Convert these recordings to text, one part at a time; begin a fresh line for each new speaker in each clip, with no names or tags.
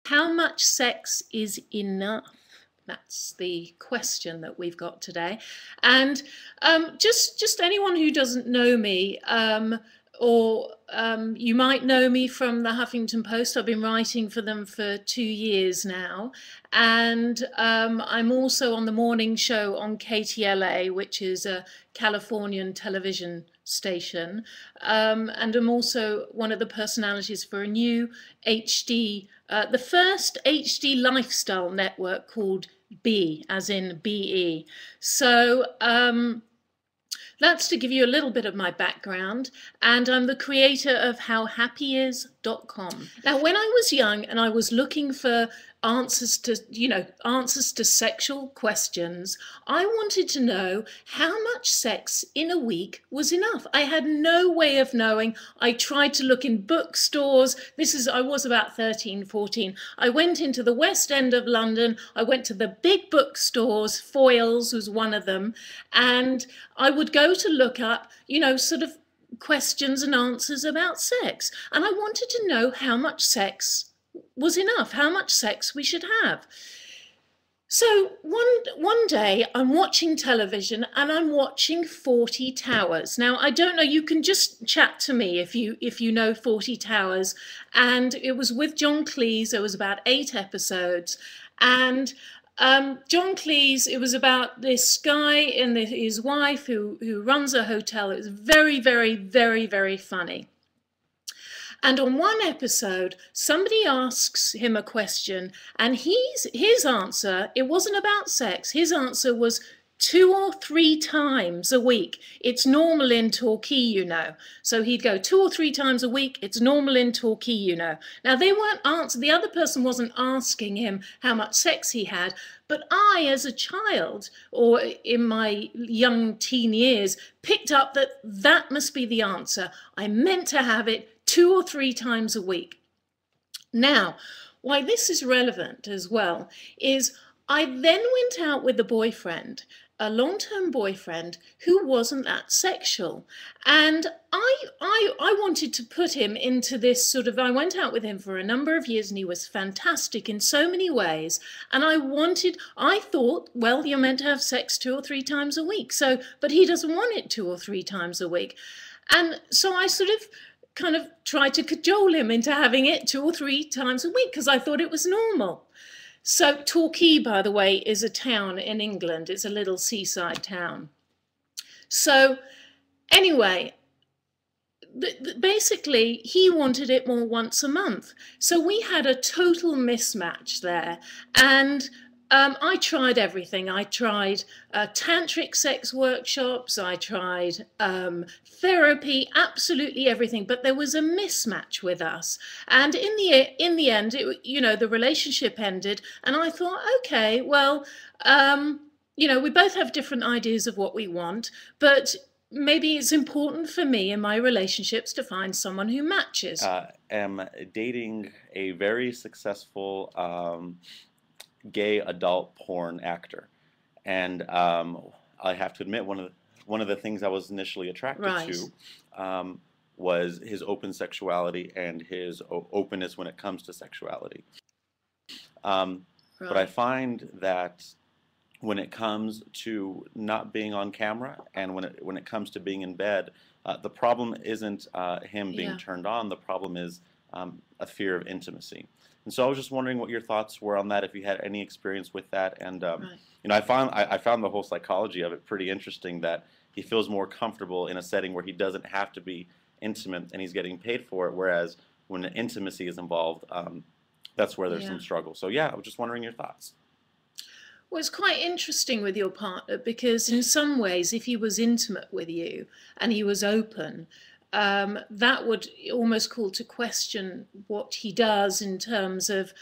How much sex is enough? That's the question that we've got today. And just anyone who doesn't know me, or you might know me from the Huffington Post. I've been writing for them for 2 years now. And I'm also on the morning show on KTLA, which is a Californian television station. And I'm also one of the personalities for a new HD, the first HD lifestyle network called B, as in BE. So that's to give you a little bit of my background, and I'm the creator of howhappyis.com. Now, when I was young and I was looking for answers to sexual questions, I wanted to know how much sex in a week was enough. I had no way of knowing. I tried to look in bookstores. I was about 13, 14. I went into the West End of London. I went to the big bookstores. Foyles was one of them. And I would go to look up, sort of questions and answers about sex. And I wanted to know how much sex was enough, how much sex we should have. So one day I'm watching television and I'm watching 40 Towers. Now, I don't know, you can just chat to me if you know 40 Towers. And it was with John Cleese. There was about 8 episodes. And John Cleese, it was about this guy and his wife who runs a hotel. It was very, very, very, very funny. And on one episode, somebody asks him a question, and his answer, it wasn't about sex. His answer was 2 or 3 times a week. It's normal in Torquay, So he'd go 2 or 3 times a week. It's normal in Torquay, Now, they weren't the other person wasn't asking him how much sex he had, but I, as a child, or in my young teen years, picked up that must be the answer. I meant to have it 2 or 3 times a week. Now, why this is relevant as well is I then went out with a boyfriend, a long-term boyfriend, who wasn't that sexual. And I wanted to put him into this I went out with him for a number of years and he was fantastic in so many ways. And I thought, well, you're meant to have sex 2 or 3 times a week. But he doesn't want it 2 or 3 times a week. And so I kind of tried to cajole him into having it 2 or 3 times a week because I thought it was normal. So Torquay, by the way, is a town in England. It's a little seaside town. So anyway, basically he wanted it more once a month. So we had a total mismatch there. And I tried everything. I tried tantric sex workshops. I tried therapy, absolutely everything. But there was a mismatch with us. And in the end, the relationship ended. And I thought, okay, well, we both have different ideas of what we want, but maybe it's important for me in my relationships to find someone who matches.
Am dating a very successful gay adult porn actor, and I have to admit one of the things I was initially attracted to was his open sexuality and his openness when it comes to sexuality. But I find that when it comes to not being on camera and when it comes to being in bed, the problem isn't him being turned on. The problem is a fear of intimacy. And so I was just wondering what your thoughts were on that, if you had any experience with that. And I found the whole psychology of it pretty interesting, that he feels more comfortable in a setting where he doesn't have to be intimate and he's getting paid for it, whereas when intimacy is involved, that's where there's some struggle. So yeah, I was just wondering your thoughts.
Well, it's quite interesting with your partner because in some ways, if he was intimate with you and he was open, that would almost call to question what he does in terms of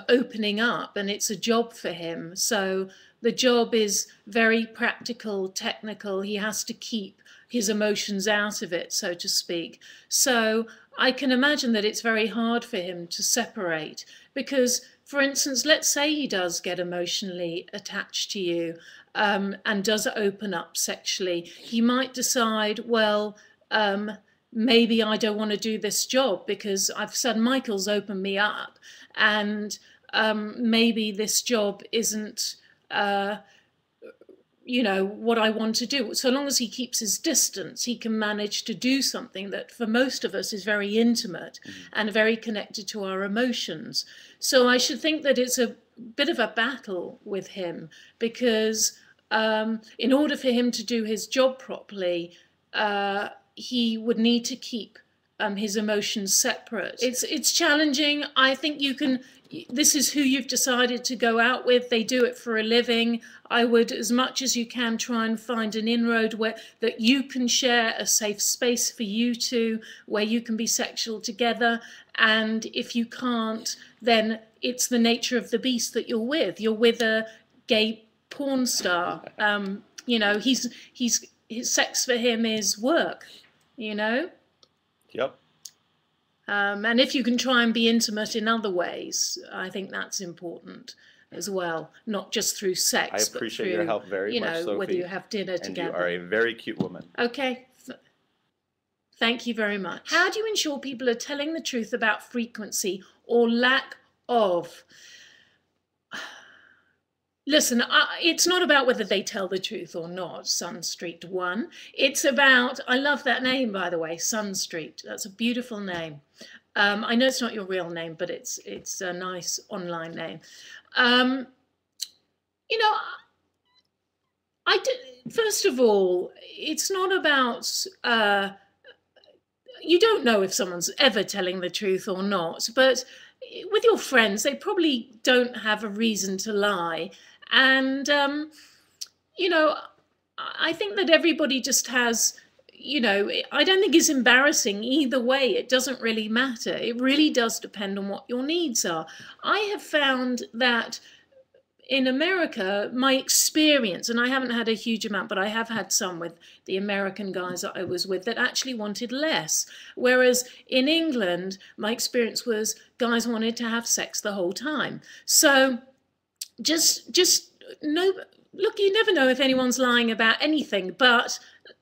opening up, and it's a job for him. So the job is very practical, technical. He has to keep his emotions out of it, so to speak. So I can imagine that it's very hard for him to separate because, for instance, let's say he does get emotionally attached to you and does open up sexually. He might decide, well, maybe I don't want to do this job because I've said Michael's opened me up, and maybe this job isn't what I want to do. So long as he keeps his distance, he can manage to do something that for most of us is very intimate and very connected to our emotions. So I should think that it's a bit of a battle with him, because in order for him to do his job properly, he would need to keep his emotions separate. It's challenging. I think this is who you've decided to go out with. They do it for a living. I would, as much as you can, try and find an inroad that you can share a safe space for you two, where you can be sexual together. And if you can't, then it's the nature of the beast that you're with. You're with a gay porn star. His sex for him is work,
Yep.
And if you can try and be intimate in other ways, I think that's important as well, not just through sex.
I appreciate your help very much, Sophie.
Whether you have dinner together.
And you are a very cute woman.
Okay. Thank you very much. How do you ensure people are telling the truth about frequency or lack of? Listen, it's not about whether they tell the truth or not, Sun Street 1. It's about, I love that name, by the way, Sun Street. That's a beautiful name. I know it's not your real name, but it's a nice online name. First of all, it's not about, you don't know if someone's ever telling the truth or not, but with your friends, they probably don't have a reason to lie. And, I think that everybody just has, I don't think it's embarrassing either way. It doesn't really matter. It really does depend on what your needs are. I have found that in America, my experience, and I haven't had a huge amount, but I have had some with the American guys that I was with that actually wanted less. Whereas in England, my experience was guys wanted to have sex the whole time. So just know, look, you never know if anyone's lying about anything, but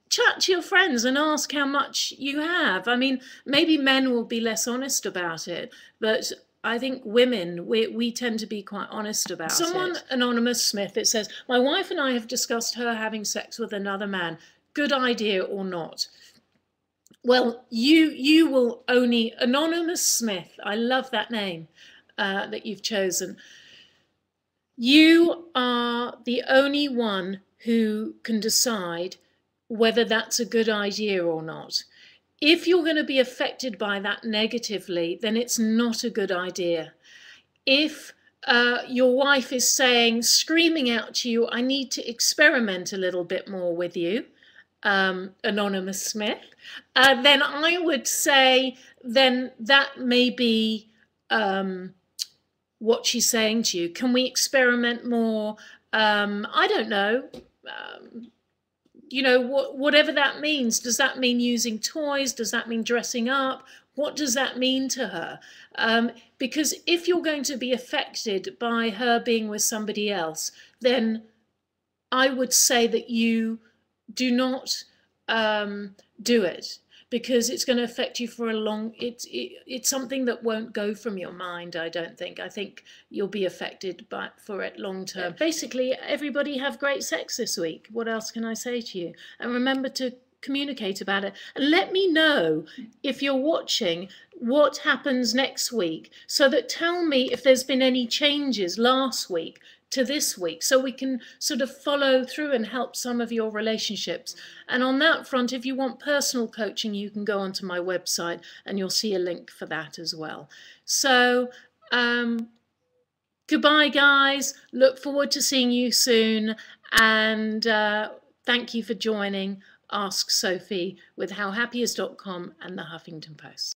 chat to your friends and ask how much you have. I mean, maybe men will be less honest about it, but I think women, we tend to be quite honest about it. Someone, Anonymous Smith, it says, my wife and I have discussed her having sex with another man. Good idea or not? Well, you will only, Anonymous Smith, I love that name that you've chosen. You are the only one who can decide whether that's a good idea or not. If you're going to be affected by that negatively, then it's not a good idea. If your wife is saying, screaming out to you, I need to experiment a little bit more with you, Anonymous Smith, then I would say then that may be what she's saying to you. Can we experiment more? I don't know. Whatever that means. Does that mean using toys? Does that mean dressing up? What does that mean to her? Because if you're going to be affected by her being with somebody else, then I would say that you do not do it, because it's going to affect you for a long, it's something that won't go from your mind, I don't think. I think you'll be affected for it long term. Basically, everybody have great sex this week. What else can I say to you? And remember to communicate about it. And let me know, if you're watching, what happens next week, so that tell me if there's been any changes last week to this week, so we can sort of follow through and help some of your relationships. And on that front, if you want personal coaching, you can go onto my website and you'll see a link for that as well. So goodbye, guys. Look forward to seeing you soon. And thank you for joining Ask Sophie with HowHappyIs.com and the Huffington Post.